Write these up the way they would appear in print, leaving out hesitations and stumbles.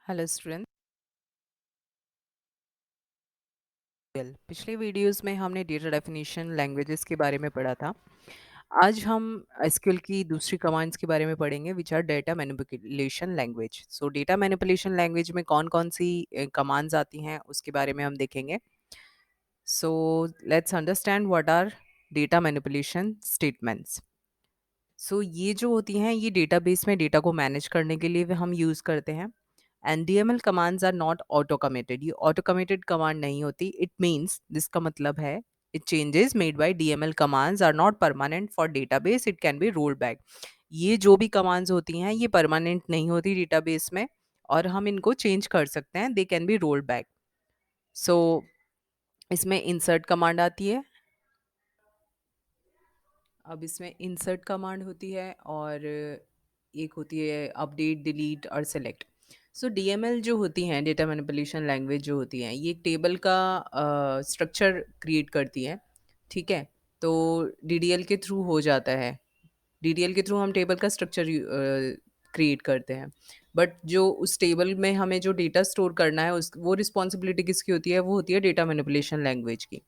Hello student. पिछले videos में हमने डेटा डेफिनेशन लैंग्वेजेस के बारे में पढ़ा था। आज हम एसक्यूएल की दूसरी कमांड्स के बारे में पढ़ेंगे which are data manipulation language. So data manipulation language में कौन कौन सी कमांड्स आती हैं उसके बारे में हम देखेंगे। So let's understand what are data manipulation statements. ये जो होती हैं ये डेटाबेस में डेटा को मैनेज करने के लिए भी हम यूज़ करते हैं। And DML commands are not auto committed, ये ऑटो कमिटेड कमांड नहीं होती। इट मीन्स, जिसका मतलब है it changes made by DML commands are not permanent for database, it can be rolled back. ये जो भी कमांड्स होती हैं ये परमानेंट नहीं होती डेटाबेस में, और हम इनको चेंज कर सकते हैं, they can be rolled back. So इसमें इंसर्ट कमांड आती है। अब इसमें इंसर्ट कमांड होती है और एक होती है अपडेट, डिलीट और सेलेक्ट। डीएमएल जो होती हैं, डेटा मैनिपुलेशन लैंग्वेज जो होती हैं, ये एक टेबल का स्ट्रक्चर क्रिएट करती है। ठीक है, तो डीडीएल के थ्रू हो जाता है। डीडीएल के थ्रू हम टेबल का स्ट्रक्चर क्रिएट करते हैं। बट जो उस टेबल में हमें जो डेटा स्टोर करना है उस वो रिस्पॉन्सिबिलिटी किसकी होती है? वो होती है डेटा मैनिपुलेशन लैंग्वेज की।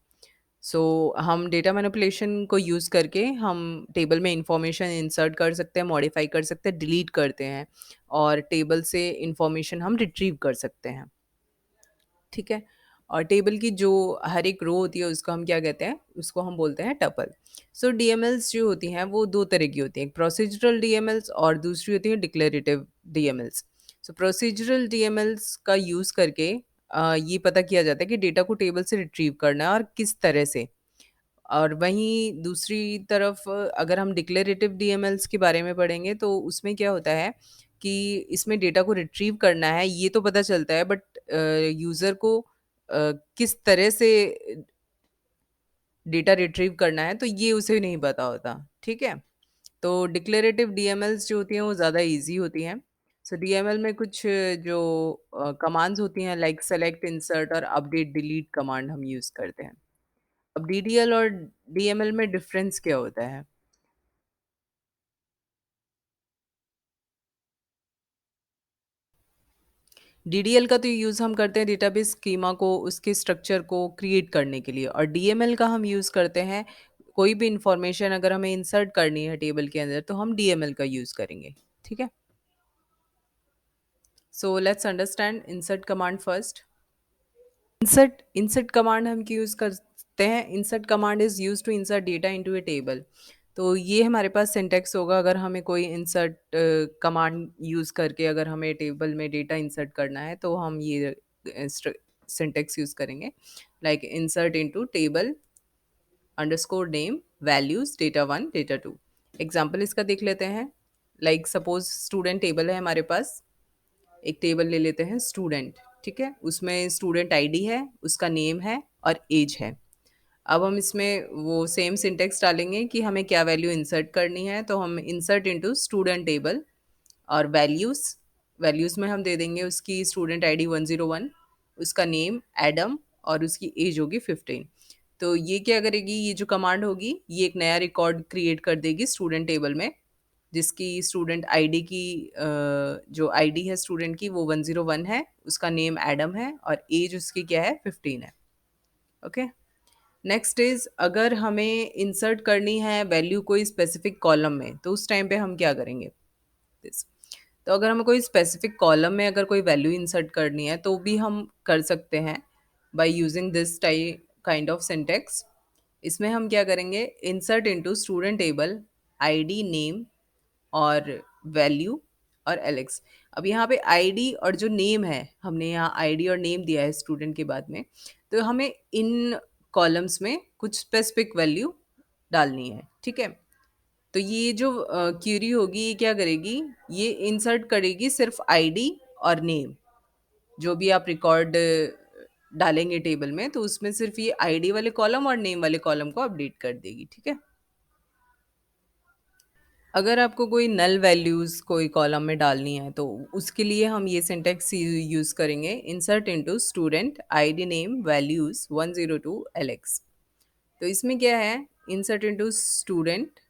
हम डेटा मैनिपुलेशन को यूज़ करके हम टेबल में इंफॉर्मेशन इंसर्ट कर सकते हैं, मॉडिफाई कर सकते हैं, डिलीट करते हैं, और टेबल से इंफॉर्मेशन हम रिट्रीव कर सकते हैं। ठीक है, और टेबल की जो हर एक रो होती है उसको हम क्या कहते हैं? उसको हम बोलते हैं टपल। डीएमएल्स जो होती हैं वो दो तरह की होती हैं, प्रोसीजरल डीएमएल्स और दूसरी होती है डिक्लेरेटिव डीएमएल्स। प्रोसीजरल डीएमएल्स का यूज़ करके ये पता किया जाता है कि डेटा को टेबल से रिट्रीव करना है और किस तरह से। और वहीं दूसरी तरफ अगर हम डिक्लेरेटिव डीएमएल्स के बारे में पढ़ेंगे तो उसमें क्या होता है कि इसमें डेटा को रिट्रीव करना है ये तो पता चलता है, बट यूज़र को किस तरह से डेटा रिट्रीव करना है तो ये उसे नहीं पता होता। ठीक है, तो डिक्लेरेटिव डीएमएल्स जो होती हैं वो ज़्यादा इजी होती हैं। डीएमएल में कुछ जो कमांड्स होती हैं लाइक सेलेक्ट, इंसर्ट और अपडेट डिलीट कमांड हम यूज़ करते हैं। अब डीडीएल और डीएमएल में डिफरेंस क्या होता है? डीडीएल का तो यूज़ हम करते हैं डेटाबेस स्कीमा को, उसके स्ट्रक्चर को क्रिएट करने के लिए, और डीएमएल का हम यूज़ करते हैं कोई भी इंफॉर्मेशन अगर हमें इंसर्ट करनी है टेबल के अंदर तो हम डीएमएल का यूज़ करेंगे। ठीक है, so let's understand insert command first. Insert insert command हम क्यों यूज़ करते हैं? Insert command is use to insert data into a table. तो ये हमारे पास सिंटेक्स होगा अगर हमें कोई इंसर्ट कमांड यूज़ करके अगर हमें टेबल में डेटा इंसर्ट करना है तो हम ये सिंटेक्स यूज़ करेंगे, like insert into table underscore name values data one data two. Example इसका देख लेते हैं। लाइक सपोज स्टूडेंट टेबल है हमारे पास, एक टेबल ले लेते हैं स्टूडेंट। ठीक है, उसमें स्टूडेंट आईडी है, उसका नेम है और एज है। अब हम इसमें वो सेम सिंटेक्स डालेंगे कि हमें क्या वैल्यू इंसर्ट करनी है, तो हम इंसर्ट इनटू स्टूडेंट टेबल और वैल्यूज़। वैल्यूज़ में हम दे देंगे उसकी स्टूडेंट आईडी 101, उसका नेम एडम और उसकी एज होगी 15। तो ये क्या करेगी, ये जो कमांड होगी ये एक नया रिकॉर्ड क्रिएट कर देगी स्टूडेंट टेबल में, जिसकी स्टूडेंट आईडी की जो आईडी है स्टूडेंट की वो 101 है, उसका नेम एडम है और एज उसकी क्या है, 15 है। ओके, नेक्स्ट इज अगर हमें इंसर्ट करनी है वैल्यू कोई स्पेसिफिक कॉलम में तो उस टाइम पे हम क्या करेंगे? दिस। तो अगर हमें कोई स्पेसिफिक कॉलम में अगर कोई वैल्यू इंसर्ट करनी है तो भी हम कर सकते हैं by using this type kind of syntax. इसमें हम क्या करेंगे, insert into student table ID, name और वैल्यू और एलेक्स। अब यहाँ पे आईडी और जो नेम है, हमने यहाँ आईडी और नेम दिया है स्टूडेंट के बाद में, तो हमें इन कॉलम्स में कुछ स्पेसिफिक वैल्यू डालनी है। ठीक है, तो ये जो क्यूरी होगी ये क्या करेगी, ये इंसर्ट करेगी सिर्फ आईडी और नेम। जो भी आप रिकॉर्ड डालेंगे टेबल में तो उसमें सिर्फ ये आईडी वाले कॉलम और नेम वाले कॉलम को अपडेट कर देगी। ठीक है, अगर आपको कोई नल वैल्यूज़ कोई कॉलम में डालनी है तो उसके लिए हम ये सिंटेक्स यूज़ करेंगे, insert into student ID name values 102 Alex. तो इसमें क्या है, insert into student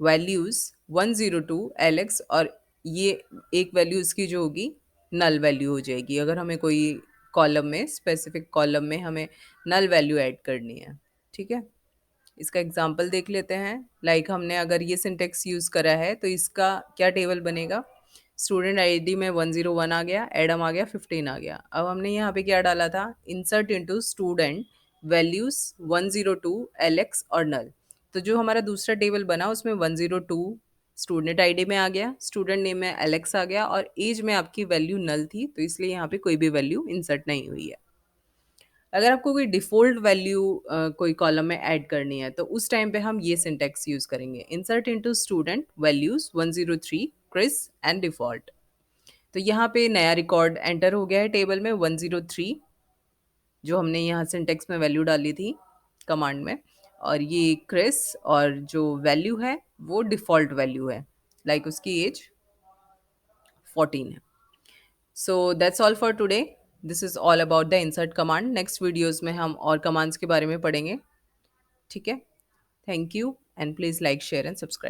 values 102 Alex और ये एक वैल्यू इसकी जो होगी नल वैल्यू हो जाएगी, अगर हमें कोई कॉलम में, स्पेसिफिक कॉलम में हमें नल वैल्यू ऐड करनी है। ठीक है, इसका एग्जांपल देख लेते हैं। हमने अगर ये सिंटेक्स यूज़ करा है तो इसका क्या टेबल बनेगा। स्टूडेंट आईडी में 101 आ गया, एडम आ गया, 15 आ गया। अब हमने यहाँ पे क्या डाला था, insert into student values 102 Alex और नल। तो जो हमारा दूसरा टेबल बना उसमें 102 स्टूडेंट आईडी में आ गया, स्टूडेंट नेम में एलेक्स आ गया, और एज में आपकी वैल्यू नल थी, तो इसलिए यहाँ पे कोई भी वैल्यू इंसर्ट नहीं हुई है। अगर आपको कोई डिफ़ॉल्ट वैल्यू कोई कॉलम में ऐड करनी है तो उस टाइम पे हम ये सिंटेक्स यूज़ करेंगे, insert into student values 103 Chris and default. तो यहाँ पे नया रिकॉर्ड एंटर हो गया है टेबल में 103, जो हमने यहाँ सिंटेक्स में वैल्यू डाली थी कमांड में, और ये क्रिस और जो वैल्यू है वो डिफ़ॉल्ट वैल्यू है, उसकी एज 14 है। So that's all for today. This is all about the insert command. Next videos में हम और कमांड्स के बारे में पढ़ेंगे। ठीक है, thank you and please like share and subscribe.